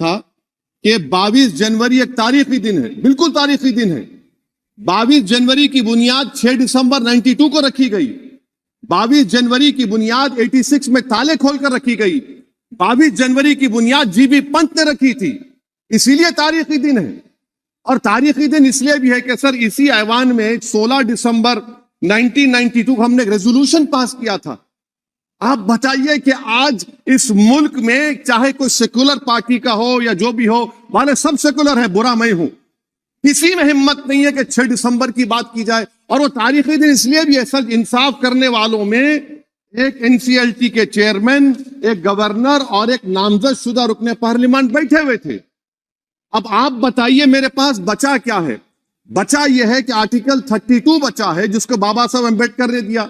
था कि 22 जनवरी एक तारीखी दिन है, बिल्कुल तारीखी दिन है। 22 जनवरी की बुनियाद 6 दिसंबर 92 को रखी गई। 22 जनवरी की बुनियाद 86 में ताले खोलकर रखी गई। 22 जनवरी की बुनियाद जीबी पंत ने रखी थी, इसीलिए तारीखी दिन है। और तारीखी दिन इसलिए भी है कि सर इसी ऐवान में 16 दिसंबर 1992 को हमने एक रेजोल्यूशन पास किया था। आप बताइए कि आज इस मुल्क में चाहे कोई सेकुलर पार्टी का हो या जो भी हो, वाले सब सेकुलर है, बुरा मैं हूं, किसी में हिम्मत नहीं है कि 6 दिसंबर की बात की जाए। और वो तारीखी दिन इसलिए भी है सर, इंसाफ करने वालों में एक एनसीएलटी के चेयरमैन, एक गवर्नर और एक नामजद शुदा रुकने पार्लियामेंट बैठे हुए थे। अब आप बताइए मेरे पास बचा क्या है? बचा यह है कि आर्टिकल 32 बचा है, जिसको बाबा साहब अम्बेडकर ने दिया।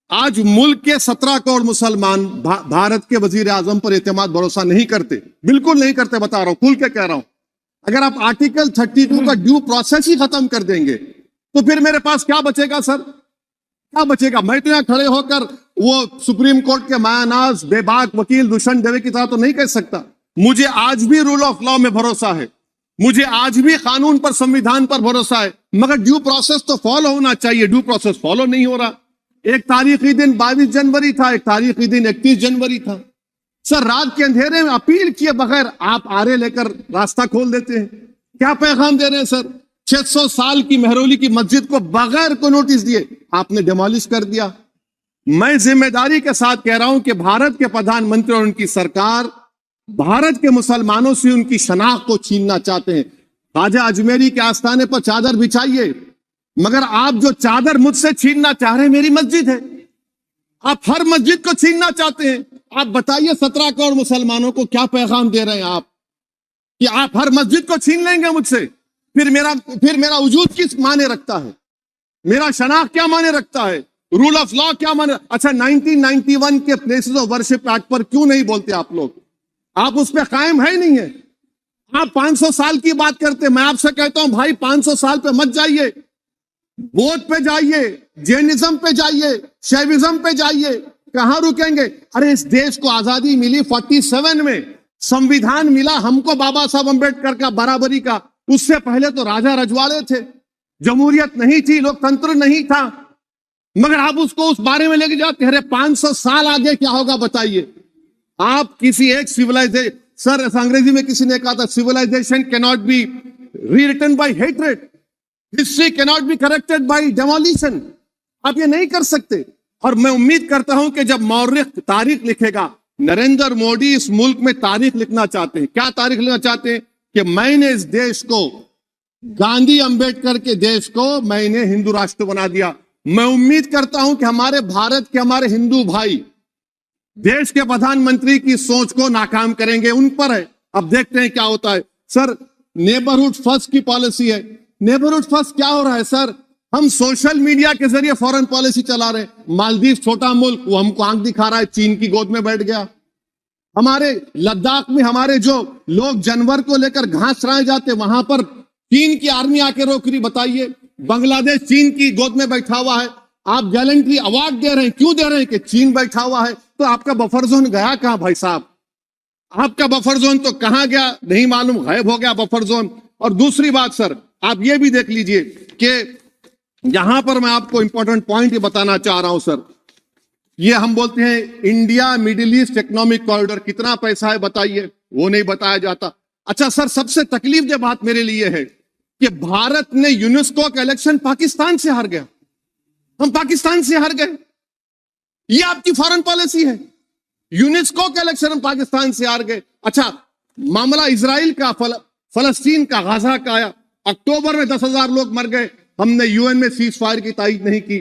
आज मुल्क के 17 करोड़ मुसलमान भारत के वजीर आजम पर एतमाद भरोसा नहीं करते, बिल्कुल नहीं करते, बता रहा हूं, खुल के कह रहा हूं। अगर आप आर्टिकल 32 का ड्यू प्रोसेस ही खत्म कर देंगे तो फिर मेरे पास क्या बचेगा सर? क्या बचेगा? मैं तो यहां खड़े होकर वो सुप्रीम कोर्ट के मायानाज बेबाक वकील दुष्यंत दवे की तरह तो नहीं कह सकता। मुझे आज भी रूल ऑफ लॉ में भरोसा है, मुझे आज भी कानून पर, संविधान पर भरोसा है, मगर ड्यू प्रोसेस तो फॉलो होना चाहिए। ड्यू प्रोसेस फॉलो नहीं हो रहा। एक तारीखी दिन 22 जनवरी था, एक तारीखी दिन 31 जनवरी था। सर रात के अंधेरे में अपील किए बगैर आप आरे लेकर रास्ता खोल देते हैं। क्या पैगाम दे रहे हैं सर? 600 साल की मेहरौली की मस्जिद को बगैर को नोटिस दिए आपने डिमोलिश कर दिया। मैं जिम्मेदारी के साथ कह रहा हूं कि भारत के प्रधानमंत्री और उनकी सरकार भारत के मुसलमानों से उनकी शनाख्त को छीनना चाहते हैं। ख्वाजा अजमेरी के आस्थाने पर चादर बिछाइए, मगर आप जो चादर मुझसे छीनना चाह रहे हैं मेरी मस्जिद है। आप हर मस्जिद को छीनना चाहते हैं। आप बताइए 17 करोड़ मुसलमानों को क्या पैगाम दे रहे हैं आप कि आप हर मस्जिद को छीन लेंगे मुझसे? फिर मेरा वजूद किस माने रखता है? मेरा शनाख्त क्या माने रखता है? रूल ऑफ लॉ क्या माने? अच्छा, 1991 के प्लेसेस ऑफ वर्शिप एक्ट पर क्यों नहीं बोलते आप लोग? आप उस पर कायम है ही नहीं है। आप 500 साल की बात करते। मैं आपसे कहता हूं भाई 500 साल पे मत जाइए, बौद्ध पे जाइए, जैनिज्म पे जाइए, शैविज्म पे जाइए, कहां रुकेंगे? अरे इस देश को आजादी मिली 47 में, संविधान मिला हमको बाबा साहब अम्बेडकर का, बराबरी का। उससे पहले तो राजा रजवाड़े थे, जमहूरियत नहीं थी, लोकतंत्र नहीं था, मगर आप उसको उस बारे में लेके जाते। अरे 500 साल आगे क्या होगा बताइए? आप किसी एक सिविलाइजेशन, सर अंग्रेजी में किसी ने कहा था, civilisation can not be rewritten by hatred, history can not be corrected by demolition. आप ये नहीं कर सकते। और मैं उम्मीद करता हूं कि जब मौर्ख तारीख लिखेगा, नरेंद्र मोदी इस मुल्क में तारीख लिखना चाहते हैं। क्या तारीख लिखना चाहते हैं? कि मैंने इस देश को, गांधी अंबेडकर के देश को मैंने हिंदू राष्ट्र बना दिया। मैं उम्मीद करता हूं कि हमारे भारत के हमारे हिंदू भाई देश के प्रधानमंत्री की सोच को नाकाम करेंगे। उन पर है, अब देखते हैं क्या होता है। सर नेबरहुड फर्स्ट की पॉलिसी है। नेबरहुड फर्स्ट क्या हो रहा है सर? हम सोशल मीडिया के जरिए फॉरेन पॉलिसी चला रहे हैं। मालदीव छोटा मुल्क, वो हमको आंख दिखा रहा है, चीन की गोद में बैठ गया। हमारे लद्दाख में हमारे जो लोग जानवर को लेकर घास चराए जाते, वहां पर चीन की आर्मी आके रोक रही। बताइए, बांग्लादेश चीन की गोद में बैठा हुआ है। आप गैलेंट्री अवार्ड दे रहे हैं, क्यों दे रहे हैं? कि चीन बैठा हुआ है। तो आपका बफर जोन गया कहां भाई साहब? आपका बफर जोन तो कहां गया नहीं मालूम, गायब हो गया बफर जोन। और दूसरी बात सर, आप ये भी देख लीजिए कि यहां पर मैं आपको इंपॉर्टेंट पॉइंट ये बताना चाह रहा हूं सर। ये हम बोलते हैं India middle east economic corridor, कितना पैसा है बताइए? वो नहीं बताया जाता। अच्छा सर, सबसे तकलीफदेह बात मेरे लिए है कि भारत ने यूनेस्को का इलेक्शन पाकिस्तान से हार गया। हम पाकिस्तान से हार गए, ये आपकी फॉरेन पॉलिसी है। यूनेस्को का इलेक्शन हम पाकिस्तान से हार गए। अच्छा, मामला इजराइल का, फलस्तीन का, गाजा का आया। अक्टूबर में 10,000 लोग मर गए, हमने यूएन में सीज फायर की तायीद नहीं की।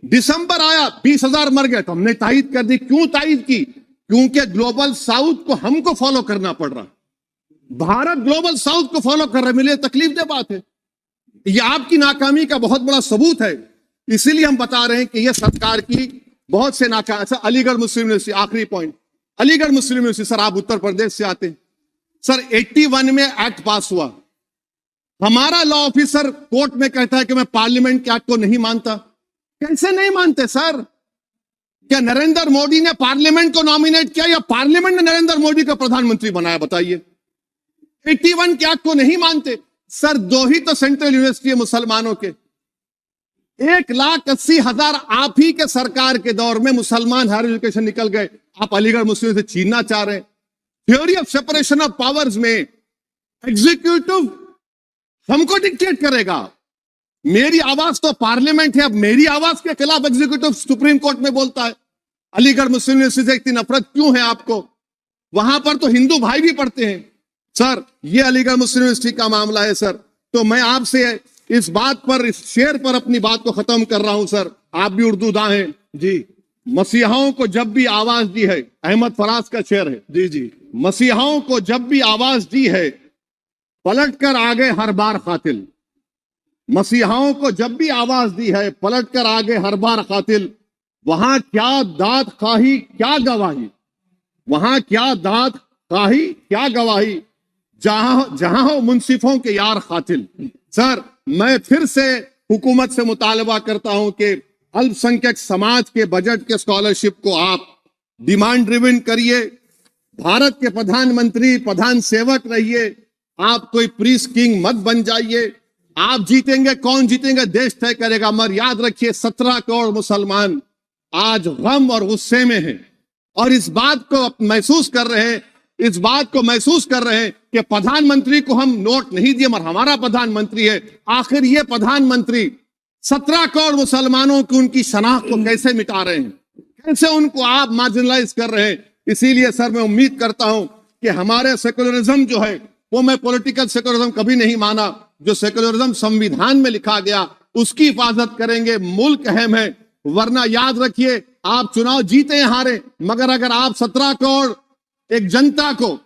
दिसंबर आया, 20,000 मर गए, तो हमने तायीद कर दी। क्यों तायीद की? क्योंकि ग्लोबल साउथ को हमको फॉलो करना पड़ रहा। भारत ग्लोबल साउथ को फॉलो कर रहा है। मेरे तकलीफदेह बात है, यह आपकी नाकामी का बहुत बड़ा सबूत है। इसीलिए हम बता रहे हैं कि यह सरकार की बहुत से नाकाम। अच्छा, अलीगढ़ मुस्लिम यूनिवर्सिटी, आखिरी पॉइंट, अलीगढ़ मुस्लिम यूनिवर्सिटी। सर आप उत्तर प्रदेश से आते हैं। सर 81 में एक्ट पास हुआ। हमारा लॉ ऑफिसर कोर्ट में कहता है कि मैं पार्लियामेंट के एक्ट को नहीं मानता। कैसे नहीं मानते सर? क्या नरेंद्र मोदी ने पार्लियामेंट को नॉमिनेट किया या पार्लियामेंट ने नरेंद्र मोदी को प्रधानमंत्री बनाया? बताइए। 81 के एक्ट को नहीं मानते। सर 2 ही तो सेंट्रल यूनिवर्सिटी है मुसलमानों के, 1,80,000 आप ही के सरकार के दौर में मुसलमान हायर एजुकेशन निकल गए। आप अलीगढ़ मुस्लिम से छीनना चाह रहे हैं। Theory of separation of powers में एग्जीक्यूटिव हमको डिक्टेट करेगा। मेरी आवाज तो पार्लियामेंट है, अब मेरी आवाज के खिलाफ एग्जीक्यूटिव सुप्रीम कोर्ट में बोलता है। अलीगढ़ मुस्लिम यूनिवर्सिटी से इतनी नफरत क्यों है आपको? वहां पर तो हिंदू भाई भी पढ़ते हैं। सर ये अलीगढ़ मुस्लिम यूनिवर्सिटी का मामला है सर। तो मैं आपसे इस बात पर, इस शेर पर अपनी बात को खत्म कर रहा हूं सर। आप भी उर्दू दां हैं जी। मसीहाओं को जब भी आवाज दी है, अहमद फराज का शेर है जी जी, मसीहाओं को जब भी आवाज दी है पलट कर आ गए हर बार कातिल। मसीहाओं को जब भी आवाज दी है पलट कर आ गए हर बार कातिल। वहां क्या दाद खाही क्या गवाही, वहां क्या दाद खाही क्या गवाही, जहां हो मुंसिफों के यार कातिल। सर मैं फिर से हुकूमत से मुतालबा करता हूं कि अल्पसंख्यक समाज के बजट के स्कॉलरशिप को आप डिमांड ड्रिवन करिए। भारत के प्रधानमंत्री प्रधान सेवक रहिए। आप कोई प्रीस किंग मत बन जाइए। आप जीतेंगे, कौन जीतेंगे देश तय करेगा। मगर याद रखिए 17 करोड़ मुसलमान आज गम और गुस्से में हैं और इस बात को महसूस कर रहे हैं, इस बात को महसूस कर रहे हैं कि प्रधानमंत्री को हम नोट नहीं दिए मगर हमारा प्रधानमंत्री है। आखिर ये प्रधानमंत्री 17 करोड़ मुसलमानों की उनकी शनाख्त को कैसे मिटा रहे हैं, कैसे उनको आप मार्जिनलाइज कर रहे हैं। इसीलिए सर मैं उम्मीद करता हूं कि हमारे सेकुलरिज्म जो है वो, मैं पॉलिटिकल सेकुलरिज्म कभी नहीं माना, जो सेकुलरिज्म संविधान में लिखा गया उसकी हिफाजत करेंगे। मुल्क अहम है, वरना याद रखिए आप चुनाव जीते हारे, मगर अगर आप 17 करोड़ एक जनता को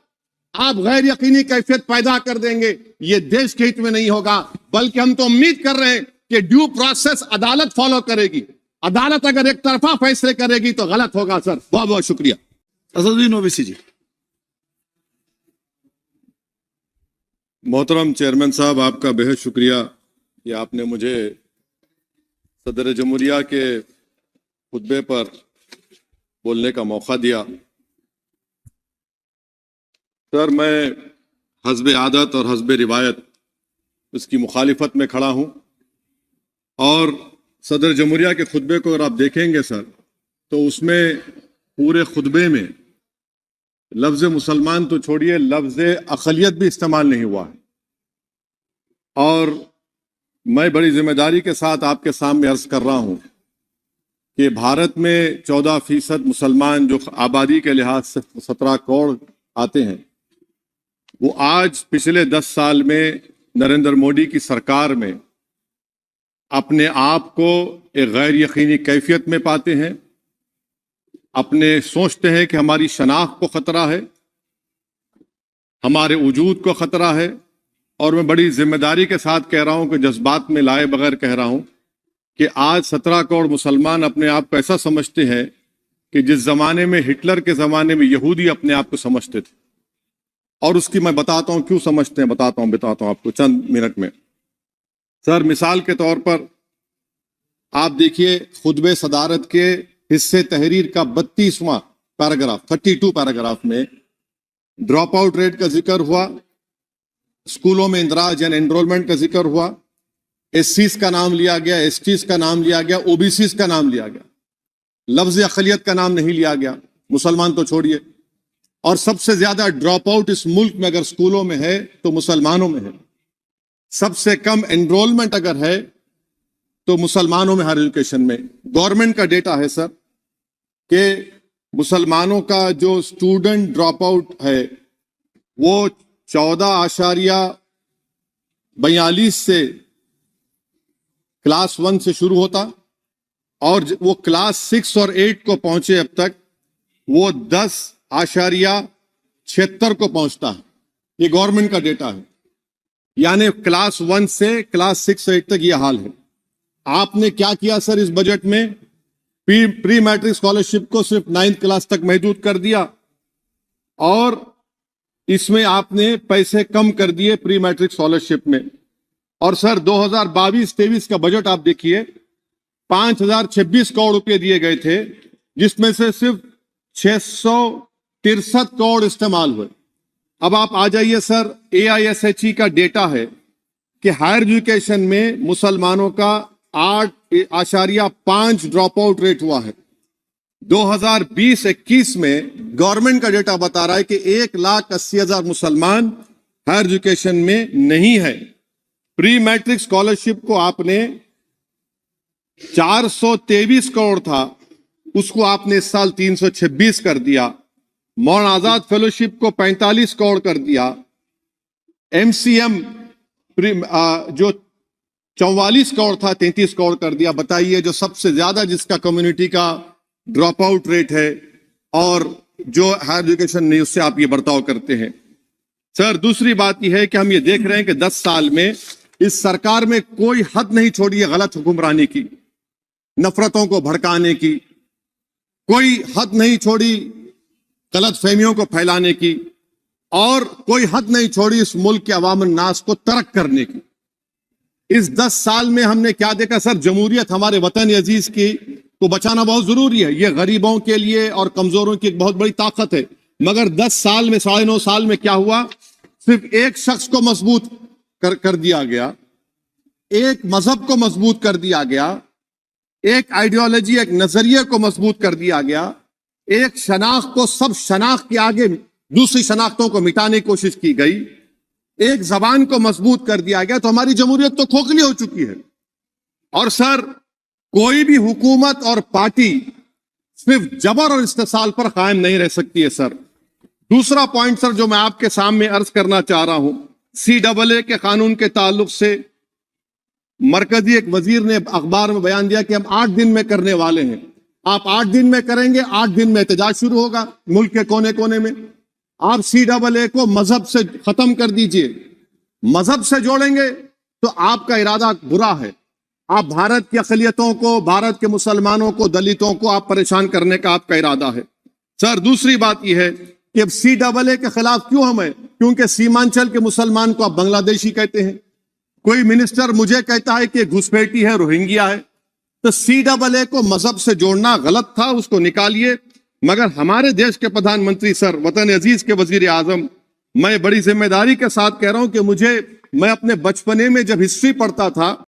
आप गैर यकीनी कैफियत पैदा कर देंगे, ये देश के हित में नहीं होगा। बल्कि हम तो उम्मीद कर रहे हैं कि ड्यू प्रोसेस अदालत फॉलो करेगी। अदालत अगर एक तरफा फैसले करेगी तो गलत होगा। सर बहुत बहुत शुक्रिया। असदुद्दीन ओवैसी जी। मोहतरम चेयरमैन साहब, आपका बेहद शुक्रिया कि आपने मुझे सदर जमहूरिया के खुतबे पर बोलने का मौका दिया। सर मैं हस्ब आदत और हस्ब रिवायत उसकी मुखालिफत में खड़ा हूं और सदर जमहूरिया के खुतबे को अगर आप देखेंगे सर तो उसमें पूरे खुतबे में लफ्ज़ मुसलमान तो छोड़िए, लफ्ज़ अक़लियत भी इस्तेमाल नहीं हुआ है। और मैं बड़ी जिम्मेदारी के साथ आपके सामने अर्ज कर रहा हूं कि भारत में 14% मुसलमान जो आबादी के लिहाज से 17 करोड़ आते हैं, वो आज पिछले 10 साल में नरेंद्र मोदी की सरकार में अपने आप को एक गैर यकीनी कैफियत में पाते हैं। अपने सोचते हैं कि हमारी शनाख्त को खतरा है, हमारे वजूद को खतरा है। और मैं बड़ी जिम्मेदारी के साथ कह रहा हूं कि जज्बात में लाए बगैर कह रहा हूं कि आज 17 करोड़ मुसलमान अपने आप को ऐसा समझते हैं कि जिस जमाने में हिटलर के जमाने में यहूदी अपने आप को समझते थे। और उसकी मैं बताता हूं क्यों समझते हैं, बताता हूं आपको चंद मिनट में। सर मिसाल के तौर पर आप देखिए खुतबे सदारत के हिस्से तहरीर का 32वां पैराग्राफ 32 पैराग्राफ में ड्रॉप आउट रेट का जिक्र हुआ, स्कूलों में इंदराज यानी एनरोलमेंट का जिक्र हुआ, एससीज का नाम लिया गया, एसटीज का नाम लिया गया, ओबीसीज का नाम लिया गया, लफ्ज अक़लियत का नाम नहीं लिया गया, मुसलमान तो छोड़िए। और सबसे ज्यादा ड्रॉप आउट इस मुल्क में अगर स्कूलों में है तो मुसलमानों में है। सबसे कम एनरोलमेंट अगर है तो मुसलमानों में हायर एजुकेशन में। गवर्नमेंट का डेटा है सर कि मुसलमानों का जो स्टूडेंट ड्रॉप आउट है वो 14.42 से क्लास 1 से शुरू होता और वो क्लास 6 और 8 को पहुंचे अब तक वो 10.76 को पहुंचता है। ये गवर्नमेंट का डेटा है। यानी क्लास 1 से क्लास 6 से 8 तक ये हाल है। आपने क्या किया सर इस बजट में? प्री मैट्रिक स्कॉलरशिप को सिर्फ 9th क्लास तक महदूद कर दिया और इसमें आपने पैसे कम कर दिए प्री मैट्रिक स्कॉलरशिप में। और सर 2022-23 का बजट आप देखिए 5,026 करोड़ रुपए दिए गए थे, जिसमें से सिर्फ 663 करोड़ इस्तेमाल हुए। अब आप आ जाइए सर, AISHE का डेटा है कि हायर एजुकेशन में मुसलमानों का 8.5 ड्रॉप आउट रेट हुआ है। 2020-21 में गवर्नमेंट का डेटा बता रहा है कि 1,80,000 मुसलमान हायर एजुकेशन में नहीं है। प्री मैट्रिक स्कॉलरशिप को आपने 423 करोड़ था, उसको आपने इस साल 326 कर दिया। मौलाना आजाद फेलोशिप को 45 करोड़ कर दिया। MCM जो 44 करोड़ था 33 करोड़ कर दिया। बताइए, जो सबसे ज्यादा जिसका कम्युनिटी का ड्रॉप आउट रेट है और जो हायर एजुकेशन नहीं, उससे आप ये बर्ताव करते हैं। सर, दूसरी बात यह है कि हम ये देख रहे हैं कि 10 साल में इस सरकार में कोई हद नहीं छोड़ी है गलत हुक्मरानी की, नफरतों को भड़काने की, कोई हद नहीं छोड़ी गलत फहमियों को फैलाने की, और कोई हद नहीं छोड़ी इस मुल्क के अवाम नास को तर्क करने की। इस 10 साल में हमने क्या देखा सर? जमहूरियत हमारे वतन अजीज की को बचाना बहुत जरूरी है, ये गरीबों के लिए और कमजोरों की एक बहुत बड़ी ताकत है। मगर 10 साल में, 9.5 साल में क्या हुआ? सिर्फ एक शख्स को मजबूत कर दिया गया, एक मजहब को मजबूत कर दिया गया, एक आइडियोलॉजी, एक नजरिए को मजबूत कर दिया गया, एक शनाख्त को सब शनाख्त के आगे दूसरी शनाख्तों को मिटाने की कोशिश की गई, एक जबान को मजबूत कर दिया गया। तो हमारी जमहूरियत तो खोखली हो चुकी है। और सर, कोई भी हुकूमत और पार्टी सिर्फ जबर और इस्तेसाल पर कायम नहीं रह सकती है सर। दूसरा पॉइंट सर जो मैं आपके सामने अर्ज करना चाह रहा हूं, CAA के कानून के ताल्लुक से मरकजी एक वजीर ने अखबार में बयान दिया कि हम 8 दिन में करने वाले हैं। आप 8 दिन में करेंगे, 8 दिन में एहतजाज शुरू होगा मुल्क के कोने कोने में। आप CAA को मजहब से खत्म कर दीजिए, मजहब से जोड़ेंगे तो आपका इरादा बुरा है। आप भारत की अक़लियतों को, भारत के मुसलमानों को, दलितों को आप परेशान करने का आपका इरादा है। सर, दूसरी बात यह है कि अब CAA के खिलाफ क्यों हम हैं? क्योंकि सीमांचल के मुसलमान को आप बांग्लादेशी कहते हैं। कोई मिनिस्टर मुझे कहता है कि घुसपैठी है, रोहिंग्या है। तो CAA को मजहब से जोड़ना गलत था, उसको निकालिए। मगर हमारे देश के प्रधानमंत्री सर, वतन अजीज के वजीर आजम, मैं बड़ी जिम्मेदारी के साथ कह रहा हूं कि मैं अपने बचपने में जब हिस्ट्री पढ़ता था